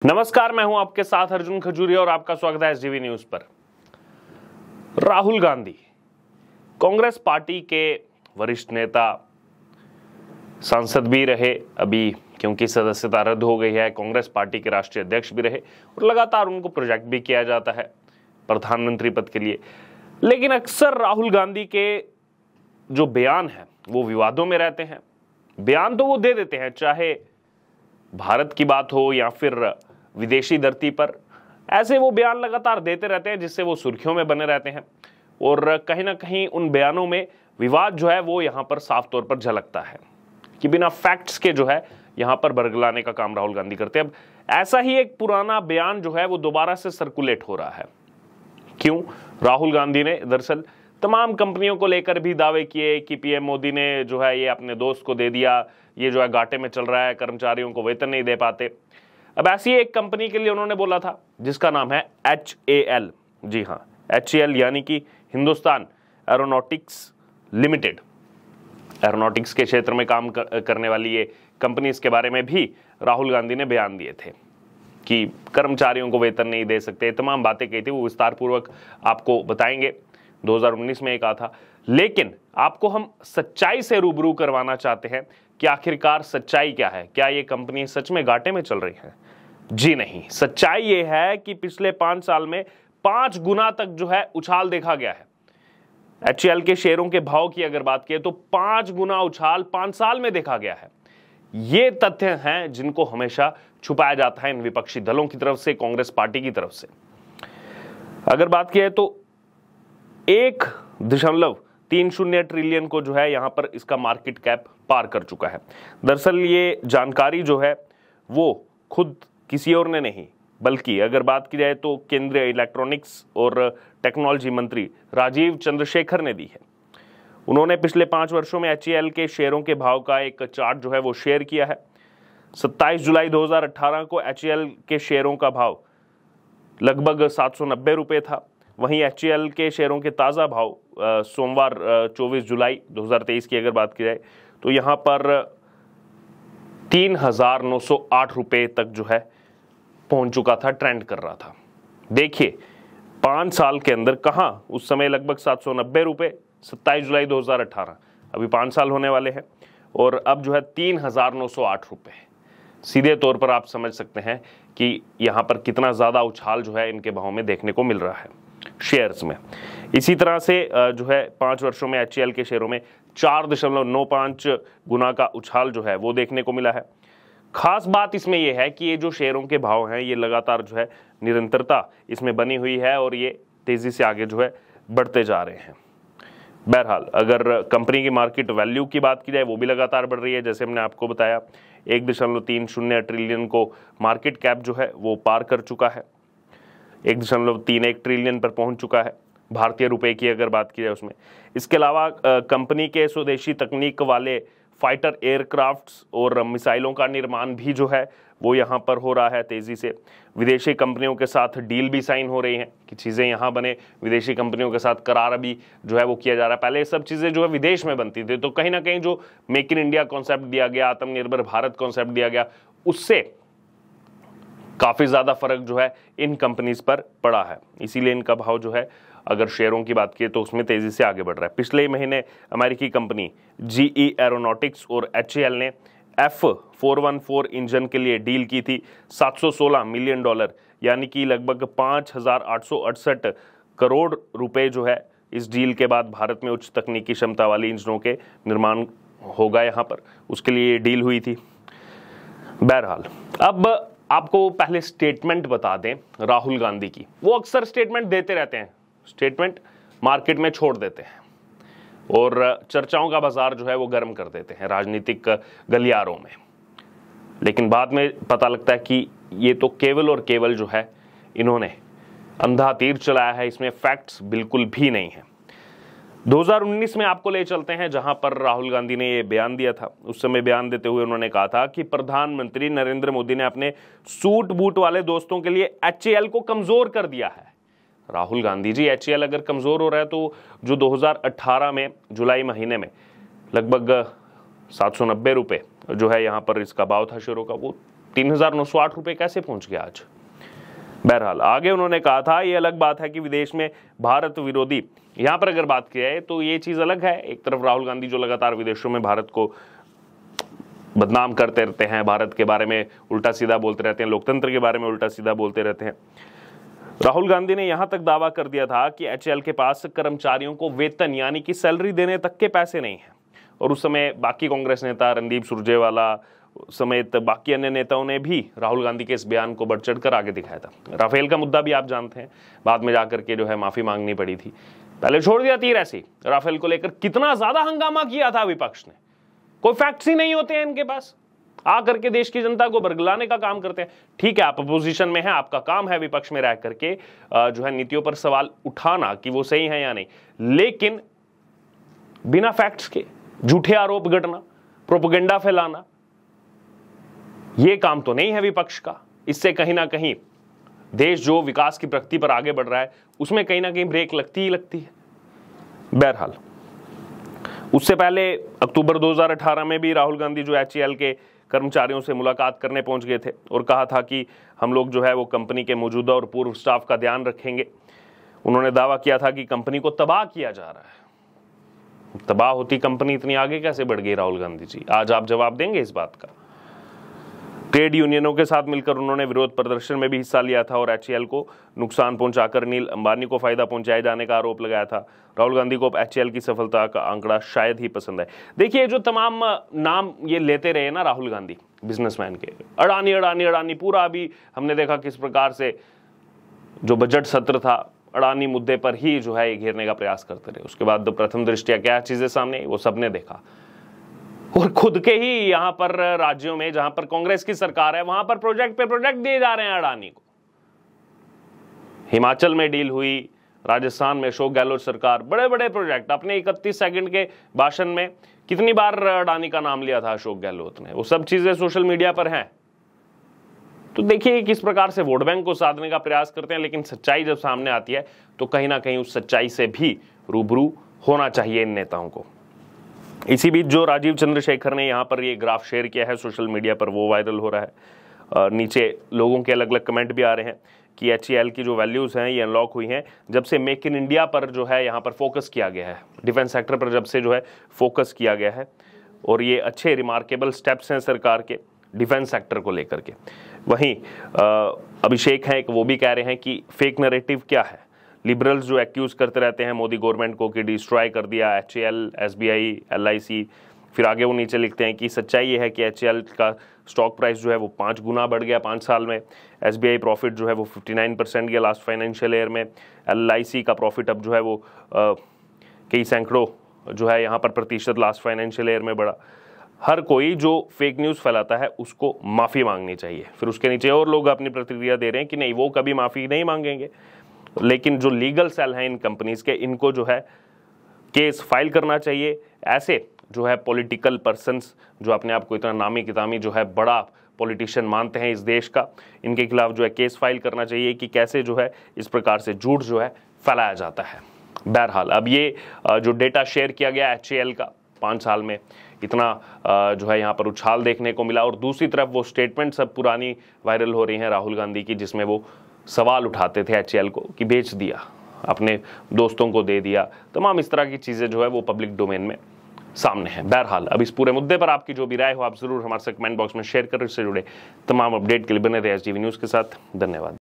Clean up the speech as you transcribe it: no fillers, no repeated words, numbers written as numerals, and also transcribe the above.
नमस्कार, मैं हूं आपके साथ अर्जुन खजूरिया और आपका स्वागत है एसडीवी न्यूज पर। राहुल गांधी कांग्रेस पार्टी के वरिष्ठ नेता, सांसद भी रहे, अभी क्योंकि सदस्यता रद्द हो गई है कांग्रेस पार्टी के राष्ट्रीय अध्यक्ष भी रहे और लगातार उनको प्रोजेक्ट भी किया जाता है प्रधानमंत्री पद के लिए। लेकिन अक्सर राहुल गांधी के जो बयान है वो विवादों में रहते हैं। बयान तो वो दे देते हैं, चाहे भारत की बात हो या फिर विदेशी धरती पर, ऐसे वो बयान लगातार देते रहते हैं जिससे वो सुर्खियों में बने रहते हैं और कहीं ना कहीं उन बयानों में विवाद जो है वो यहां पर साफ तौर पर झलकता है कि बिना फैक्ट्स के जो है यहां पर बरगलाने का काम राहुल गांधी करते हैं। अब ऐसा ही एक पुराना बयान जो है वो दोबारा से सर्कुलेट हो रहा है। क्यों? राहुल गांधी ने दरअसल तमाम कंपनियों को लेकर भी दावे किए कि पीएम मोदी ने जो है ये अपने दोस्त को दे दिया, ये जो है घाटे में चल रहा है, कर्मचारियों को वेतन नहीं दे पाते। अब ऐसी एक कंपनी के लिए उन्होंने बोला था जिसका नाम है HAL। जी हाँ, HAL यानी कि हिंदुस्तान एरोनॉटिक्स लिमिटेड। एरोनॉटिक्स के क्षेत्र में काम करने वाली ये कंपनी, इसके बारे में भी राहुल गांधी ने बयान दिए थे कि कर्मचारियों को वेतन नहीं दे सकते, तमाम बातें कही थी, वो विस्तार पूर्वक आपको बताएंगे। 2019 में एक कहा था, लेकिन आपको हम सच्चाई से रूबरू करवाना चाहते हैं कि आखिरकार सच्चाई क्या है। क्या ये कंपनी सच में घाटे में चल रही है? जी नहीं, सच्चाई ये है कि पिछले 5 साल में 5 गुना तक जो है उछाल देखा गया है। HAL के शेयरों के भाव की अगर बात करें तो 5 गुना उछाल 5 साल में देखा गया है। ये तथ्य हैं जिनको हमेशा छुपाया जाता है इन विपक्षी दलों की तरफ से, कांग्रेस पार्टी की तरफ से। अगर बात की है तो 1.30 ट्रिलियन को जो है यहां पर इसका मार्केट कैप पार कर चुका है। दरअसल ये जानकारी जो है वो खुद किसी और ने नहीं, बल्कि अगर बात की जाए तो केंद्रीय इलेक्ट्रॉनिक्स और टेक्नोलॉजी मंत्री राजीव चंद्रशेखर ने दी है। उन्होंने पिछले 5 वर्षों में HAL के शेयरों के भाव का एक चार्ट जो है वो शेयर किया है। 27 जुलाई 2018 को HAL के शेयरों का भाव लगभग 790 रुपये था। वहीं HAL के शेयरों के ताज़ा भाव सोमवार 24 जुलाई 2023 की अगर बात की जाए तो यहाँ पर 3,908 रुपये तक जो है पहुंच चुका था, ट्रेंड कर रहा था। देखिए 5 साल के अंदर कहाँ, उस समय लगभग 790 रुपये 27 जुलाई 2018, अभी 5 साल होने वाले हैं और अब जो है 3,908 रुपये। सीधे तौर पर आप समझ सकते हैं कि यहाँ पर कितना ज़्यादा उछाल जो है इनके भाव में देखने को मिल रहा है शेयर्स में। इसी तरह से जो है 5 वर्षों में HAL के शेयरों में 4.95 गुना का उछाल जो है वो देखने को मिला है। खास बात इसमें यह है कि ये जो शेयरों के भाव हैं ये लगातार जो है निरंतरता इसमें बनी हुई है और ये तेजी से आगे जो है बढ़ते जा रहे हैं। बहरहाल अगर कंपनी की मार्केट वैल्यू की बात की जाए वो भी लगातार बढ़ रही है। जैसे हमने आपको बताया 1.30 ट्रिलियन को मार्केट कैप जो है वो पार कर चुका है, 1.31 ट्रिलियन पर पहुंच चुका है भारतीय रुपए की अगर बात की जाए उसमें। इसके अलावा कंपनी के स्वदेशी तकनीक वाले फाइटर एयरक्राफ्ट्स और मिसाइलों का निर्माण भी जो है वो यहाँ पर हो रहा है तेज़ी से। विदेशी कंपनियों के साथ डील भी साइन हो रही हैं कि चीज़ें यहाँ बने, विदेशी कंपनियों के साथ करार अभी जो है वो किया जा रहा है। पहले ये सब चीज़ें जो है विदेश में बनती थी, तो कहीं ना कहीं जो मेक इन इंडिया कॉन्सेप्ट दिया गया, आत्मनिर्भर भारत कॉन्सेप्ट दिया गया, उससे काफ़ी ज़्यादा फर्क जो है इन कंपनीज पर पड़ा है। इसीलिए इनका भाव जो है अगर शेयरों की बात की तो उसमें तेज़ी से आगे बढ़ रहा है। पिछले महीने अमेरिकी कंपनी GE एरोनॉटिक्स और HAL ने F414 इंजन के लिए डील की थी। $716 मिलियन यानी कि लगभग 5,868 करोड़ रुपए जो है इस डील के बाद भारत में उच्च तकनीकी क्षमता वाली इंजनों के निर्माण होगा यहाँ पर, उसके लिए डील हुई थी। बहरहाल अब आपको पहले स्टेटमेंट बता दें राहुल गांधी की। वो अक्सर स्टेटमेंट देते रहते हैं, स्टेटमेंट मार्केट में छोड़ देते हैं और चर्चाओं का बाजार जो है वो गर्म कर देते हैं राजनीतिक गलियारों में, लेकिन बाद में पता लगता है कि ये तो केवल और केवल जो है इन्होंने अंधा तीर चलाया है, इसमें फैक्ट्स बिल्कुल भी नहीं है। 2019 में आपको ले चलते हैं जहां पर राहुल गांधी ने ये बयान दिया था। उस समय बयान देते हुए उन्होंने कहा था कि प्रधानमंत्री नरेंद्र मोदी ने अपने सूट बूट वाले दोस्तों के लिए HAL को कमजोर कर दिया है। राहुल गांधी जी, HAL अगर कमजोर हो रहा है तो जो 2018 में जुलाई महीने में लगभग 790 रुपये जो है यहाँ पर इसका भाव था शेयरों का, वो 3,908 रुपए कैसे पहुंच गया आज। बहरहाल आगे उन्होंने कहा था, ये अलग बात है कि विदेश में भारत विरोधी, यहां पर अगर बात की जाए तो ये चीज अलग है। एक तरफ राहुल गांधी जो लगातार विदेशों में भारत को बदनाम करते रहते हैं, भारत के बारे में उल्टा सीधा बोलते रहते हैं, लोकतंत्र के बारे में उल्टा सीधा बोलते रहते हैं। राहुल गांधी ने यहां तक दावा कर दिया था कि एचएएल के पास कर्मचारियों को वेतन यानी कि सैलरी देने तक के पैसे नहीं हैं। और उस समय बाकी कांग्रेस नेता रणदीप सुरजेवाला समेत बाकी अन्य नेताओं ने भी राहुल गांधी के इस बयान को बढ़ चढ़कर आगे दिखाया था। राफेल का मुद्दा भी आप जानते हैं, बाद में जाकर के जो है माफी मांगनी पड़ी थी, पहले छोड़ दिया तीर ऐसे ही। राफेल को लेकर कितना ज्यादा हंगामा किया था विपक्ष ने, कोई फैक्ट्स ही नहीं होते हैं इनके पास, आकर के देश की जनता को बरगलाने का काम करते हैं। ठीक है, आप अपोजिशन में हैं, आपका काम है विपक्ष में रह करके जो है नीतियों पर सवाल उठाना कि वो सही है या नहीं, लेकिन बिना फैक्ट्स के झूठे आरोप गढ़ना, प्रोपेगेंडा फैलाना, ये काम तो नहीं है विपक्ष का। इससे कहीं ना कहीं देश जो विकास की प्रगति पर आगे बढ़ रहा है उसमें कहीं ना कहीं ब्रेक लगती ही लगती है। बहरहाल उससे पहले अक्टूबर 2018 में भी राहुल गांधी जो एचएएल के कर्मचारियों से मुलाकात करने पहुंच गए थे और कहा था कि हम लोग जो है वो कंपनी के मौजूदा और पूर्व स्टाफ का ध्यान रखेंगे। उन्होंने दावा किया था कि कंपनी को तबाह किया जा रहा है। तबाह होती कंपनी इतनी आगे कैसे बढ़ गई राहुल गांधी जी, आज आप जवाब देंगे इस बात का। ट्रेड यूनियनों के साथ मिलकर उन्होंने विरोध प्रदर्शन में भी हिस्सा लिया था और एचएएल को नुकसान पहुंचाकर नील अंबानी को फायदा पहुंचाए जाने का आरोप लगाया था। राहुल गांधी को एचएएल की सफलता का आंकड़ा शायद ही पसंद है। देखिए जो तमाम नाम ये लेते रहे ना राहुल गांधी बिजनेसमैन के, अडानी अडानी अडानी, पूरा अभी हमने देखा किस प्रकार से जो बजट सत्र था अडानी मुद्दे पर ही जो है ये घेरने का प्रयास करते रहे। उसके बाद प्रथम दृष्टया क्या चीजें सामने वो सबने देखा, और खुद के ही यहां पर राज्यों में जहां पर कांग्रेस की सरकार है वहां पर प्रोजेक्ट पे प्रोजेक्ट दिए जा रहे हैं अडानी को। हिमाचल में डील हुई, राजस्थान में अशोक गहलोत सरकार, बड़े बड़े प्रोजेक्ट। अपने 31 सेकंड के भाषण में कितनी बार अडानी का नाम लिया था अशोक गहलोत ने, वो सब चीजें सोशल मीडिया पर हैं। तो देखिए किस प्रकार से वोट बैंक को साधने का प्रयास करते हैं, लेकिन सच्चाई जब सामने आती है तो कहीं ना कहीं उस सच्चाई से भी रूबरू होना चाहिए इन नेताओं को। इसी बीच जो राजीव चंद्रशेखर ने यहाँ पर ये ग्राफ शेयर किया है सोशल मीडिया पर, वो वायरल हो रहा है। नीचे लोगों के अलग अलग कमेंट भी आ रहे हैं कि एचएएल की जो वैल्यूज हैं ये अनलॉक हुई हैं जब से मेक इन इंडिया पर जो है यहाँ पर फोकस किया गया है, डिफेंस सेक्टर पर जब से जो है फोकस किया गया है। और ये अच्छे रिमार्केबल स्टेप्स हैं सरकार के डिफेंस सेक्टर को लेकर के। वहीं अभिषेक हैं वो भी कह रहे हैं कि फेक नैरेटिव क्या है, लिबरल्स जो एक्यूज करते रहते हैं मोदी गवर्नमेंट को कि डिस्ट्रॉय कर दिया एचएएल, एसबीआई, एलआईसी। फिर आगे वो नीचे लिखते हैं कि सच्चाई ये है कि एचएएल का स्टॉक प्राइस जो है वो 5 गुना बढ़ गया 5 साल में। एसबीआई प्रॉफिट जो है वो 59% गया लास्ट फाइनेंशियल ईयर में। एलआईसी का प्रॉफिट अब जो है वो कई सैकड़ों जो है यहाँ पर प्रतिशत लास्ट फाइनेंशियल ईयर में बढ़ा। हर कोई जो फेक न्यूज़ फैलाता है उसको माफ़ी मांगनी चाहिए। फिर उसके नीचे और लोग अपनी प्रतिक्रिया दे रहे हैं कि नहीं वो कभी माफ़ी नहीं मांगेंगे, लेकिन जो लीगल सेल हैं इन कंपनीज के, इनको जो है केस फाइल करना चाहिए। ऐसे जो है पॉलिटिकल पर्सन्स जो अपने आप को इतना नामी कितामी जो है बड़ा पॉलिटिशियन मानते हैं इस देश का, इनके खिलाफ जो है केस फाइल करना चाहिए कि कैसे जो है इस प्रकार से झूठ जो है फैलाया जाता है। बहरहाल अब ये जो डेटा शेयर किया गया एचएएल का 5 साल में इतना जो है यहाँ पर उछाल देखने को मिला, और दूसरी तरफ वो स्टेटमेंट सब पुरानी वायरल हो रही हैं राहुल गांधी की, जिसमें वो सवाल उठाते थे एचएएल को कि बेच दिया, अपने दोस्तों को दे दिया, तमाम इस तरह की चीज़ें जो है वो पब्लिक डोमेन में सामने है। बहरहाल अब इस पूरे मुद्दे पर आपकी जो भी राय हो आप जरूर हमारे से कमेंट बॉक्स में शेयर करें। इससे जुड़े तमाम अपडेट के लिए बने रहे एसडीवी न्यूज़ के साथ। धन्यवाद।